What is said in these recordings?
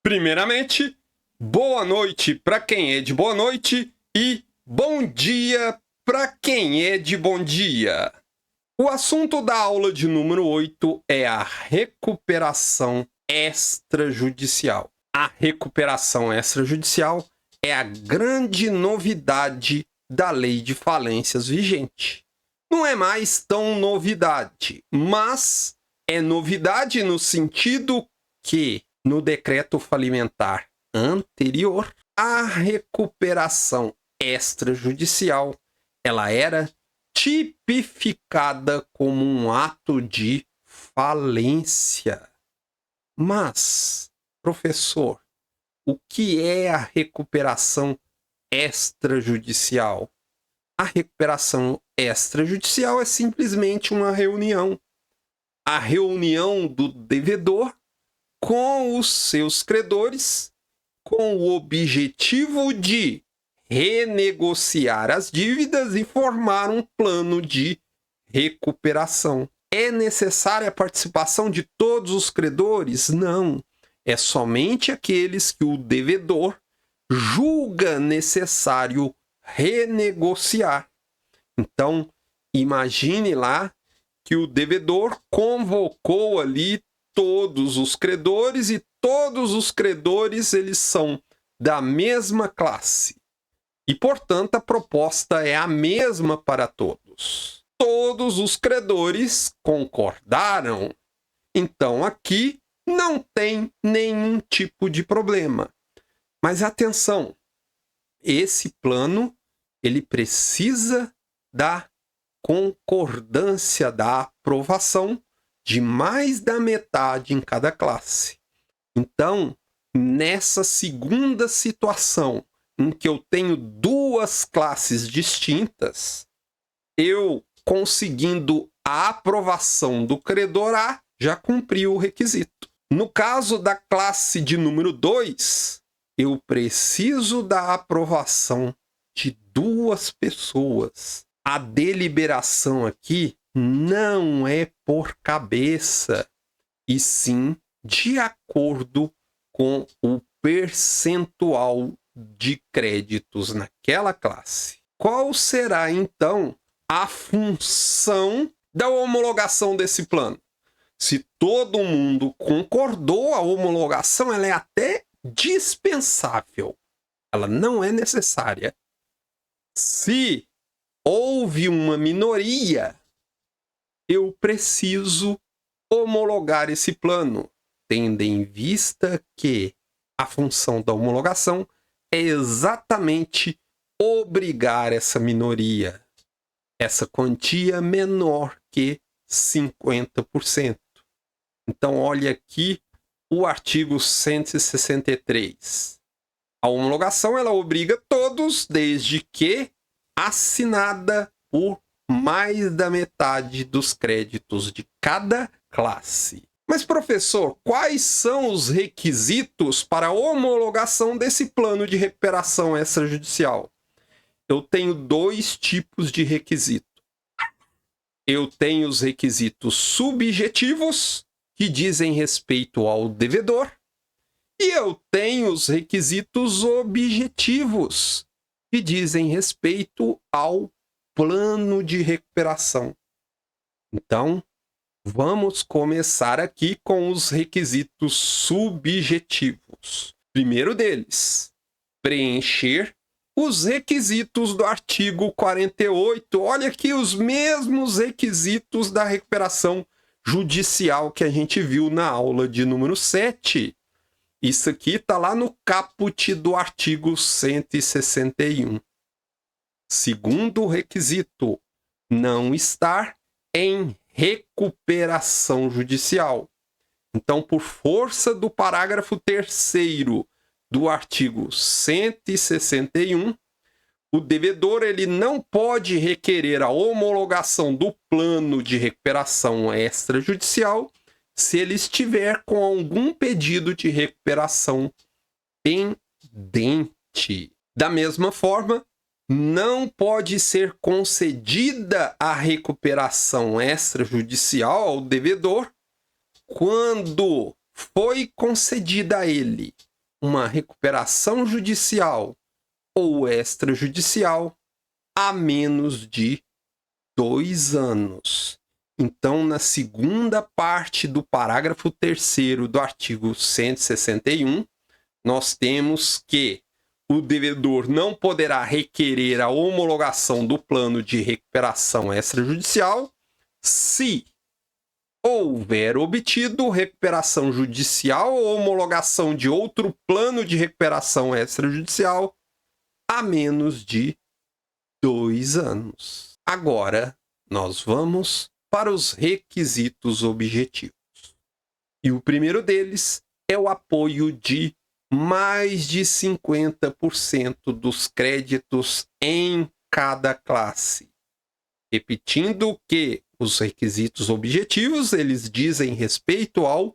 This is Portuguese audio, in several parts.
Primeiramente, boa noite para quem é de boa noite e bom dia para quem é de bom dia. O assunto da aula de número 8 é a recuperação extrajudicial. A recuperação extrajudicial é a grande novidade da lei de falências vigente. Não é mais tão novidade, mas é novidade no sentido que, no decreto falimentar anterior, a recuperação extrajudicial ela era tipificada como um ato de falência. Mas, professor, o que é a recuperação extrajudicial? A recuperação extrajudicial é simplesmente uma reunião. A reunião do devedor com os seus credores, com o objetivo de renegociar as dívidas e formar um plano de recuperação. É necessária a participação de todos os credores? Não. É somente aqueles que o devedor julga necessário renegociar. Então, imagine lá que o devedor convocou ali todos os credores e todos os credores eles são da mesma classe. E, portanto, a proposta é a mesma para todos. Todos os credores concordaram. Então, aqui não tem nenhum tipo de problema. Mas atenção, esse plano ele precisa da concordância, da aprovação de mais da metade em cada classe. Então, nessa segunda situação, em que eu tenho duas classes distintas, eu conseguindo a aprovação do credor A, já cumpri o requisito. No caso da classe de número 2, eu preciso da aprovação de duas pessoas. A deliberação aqui não é por cabeça, e sim de acordo com o percentual de créditos naquela classe. Qual será, então, a função da homologação desse plano? Se todo mundo concordou, a homologação ela é até dispensável. Ela não é necessária. Se houve uma minoria, eu preciso homologar esse plano, tendo em vista que a função da homologação é exatamente obrigar essa minoria, essa quantia menor que 50%. Então, olha aqui o artigo 163. A homologação ela obriga todos, desde que assinada por mais da metade dos créditos de cada classe. Mas, professor, quais são os requisitos para a homologação desse plano de recuperação extrajudicial? Eu tenho dois tipos de requisito. Eu tenho os requisitos subjetivos, que dizem respeito ao devedor, e eu tenho os requisitos objetivos, que dizem respeito ao plano de recuperação. Então, vamos começar aqui com os requisitos subjetivos. Primeiro deles, preencher os requisitos do artigo 48. Olha aqui os mesmos requisitos da recuperação judicial que a gente viu na aula de número 7. Isso aqui está lá no caput do artigo 161. Segundo requisito, não estar em recuperação judicial. Então, por força do parágrafo 3º do artigo 161, o devedor ele não pode requerer a homologação do plano de recuperação extrajudicial se ele estiver com algum pedido de recuperação pendente. Da mesma forma, não pode ser concedida a recuperação extrajudicial ao devedor quando foi concedida a ele uma recuperação judicial ou extrajudicial há menos de 2 anos. Então, na segunda parte do parágrafo 3º do artigo 161, nós temos que o devedor não poderá requerer a homologação do plano de recuperação extrajudicial se houver obtido recuperação judicial ou homologação de outro plano de recuperação extrajudicial há menos de 2 anos. Agora, nós vamos para os requisitos objetivos. E o primeiro deles é o apoio de mais de 50% dos créditos em cada classe. Repetindo que os requisitos objetivos, eles dizem respeito ao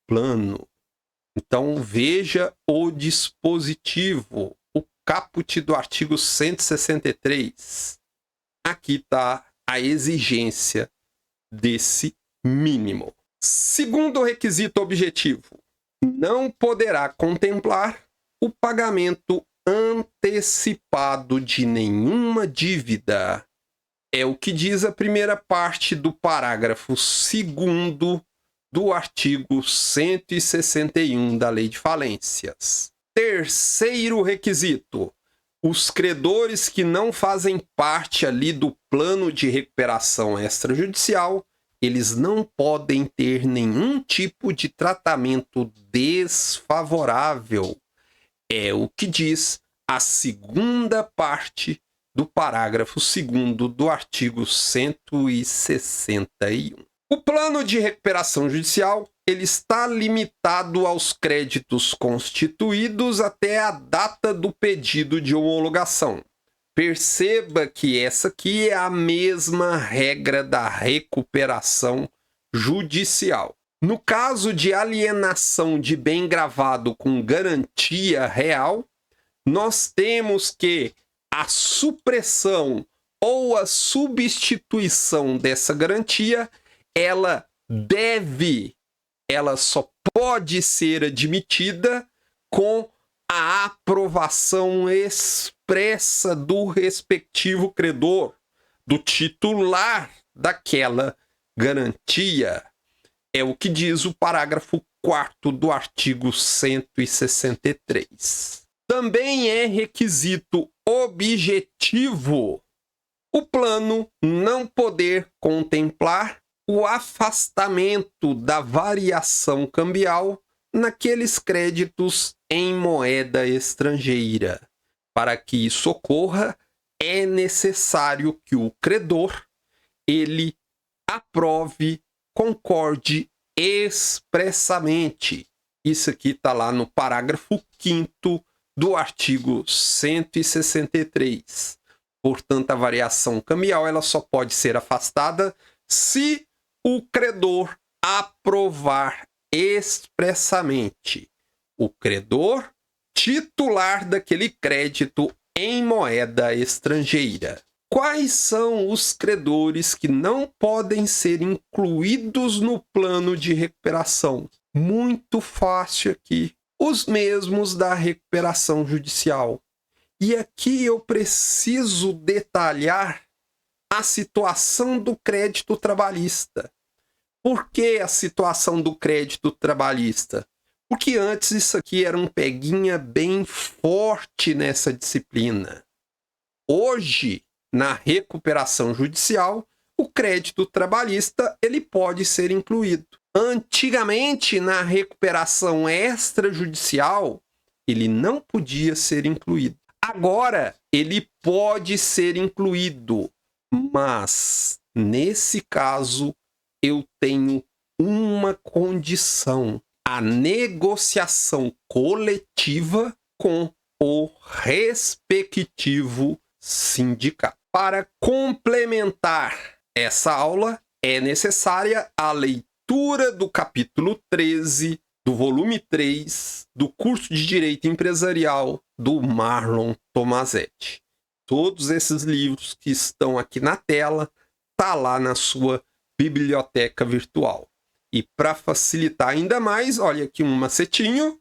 plano. Então, veja o dispositivo, o caput do artigo 163. Aqui está a exigência desse mínimo. Segundo requisito objetivo, não poderá contemplar o pagamento antecipado de nenhuma dívida. É o que diz a primeira parte do parágrafo 2º do artigo 161 da Lei de Falências. Terceiro requisito: os credores que não fazem parte ali do plano de recuperação extrajudicial, eles não podem ter nenhum tipo de tratamento desfavorável. É o que diz a segunda parte do parágrafo 2º do artigo 161. O plano de recuperação judicial, ele está limitado aos créditos constituídos até a data do pedido de homologação. Perceba que essa aqui é a mesma regra da recuperação judicial. No caso de alienação de bem gravado com garantia real, nós temos que a supressão ou a substituição dessa garantia, ela só pode ser admitida com a aprovação expressa do respectivo credor, do titular daquela garantia. É o que diz o parágrafo 4º do artigo 163. Também é requisito objetivo o plano não poder contemplar o afastamento da variação cambial naqueles créditos em moeda estrangeira. Para que isso ocorra, é necessário que o credor ele aprove, concorde expressamente. Isso aqui está lá no parágrafo 5º do artigo 163. Portanto, a variação cambial ela só pode ser afastada se o credor aprovar expressamente. O credor titular daquele crédito em moeda estrangeira. Quais são os credores que não podem ser incluídos no plano de recuperação? Muito fácil aqui. Os mesmos da recuperação judicial. E aqui eu preciso detalhar a situação do crédito trabalhista. Por que a situação do crédito trabalhista? Porque antes isso aqui era um peguinha bem forte nessa disciplina. Hoje, na recuperação judicial, o crédito trabalhista ele pode ser incluído. Antigamente, na recuperação extrajudicial, ele não podia ser incluído. Agora, ele pode ser incluído, mas, nesse caso, eu tenho uma condição: a negociação coletiva com o respectivo sindicato. Para complementar essa aula, é necessária a leitura do capítulo 13 do volume 3 do curso de Direito Empresarial do Marlon Tomazetti. Todos esses livros que estão aqui na tela tá lá na sua biblioteca virtual. E para facilitar ainda mais, olha aqui um macetinho.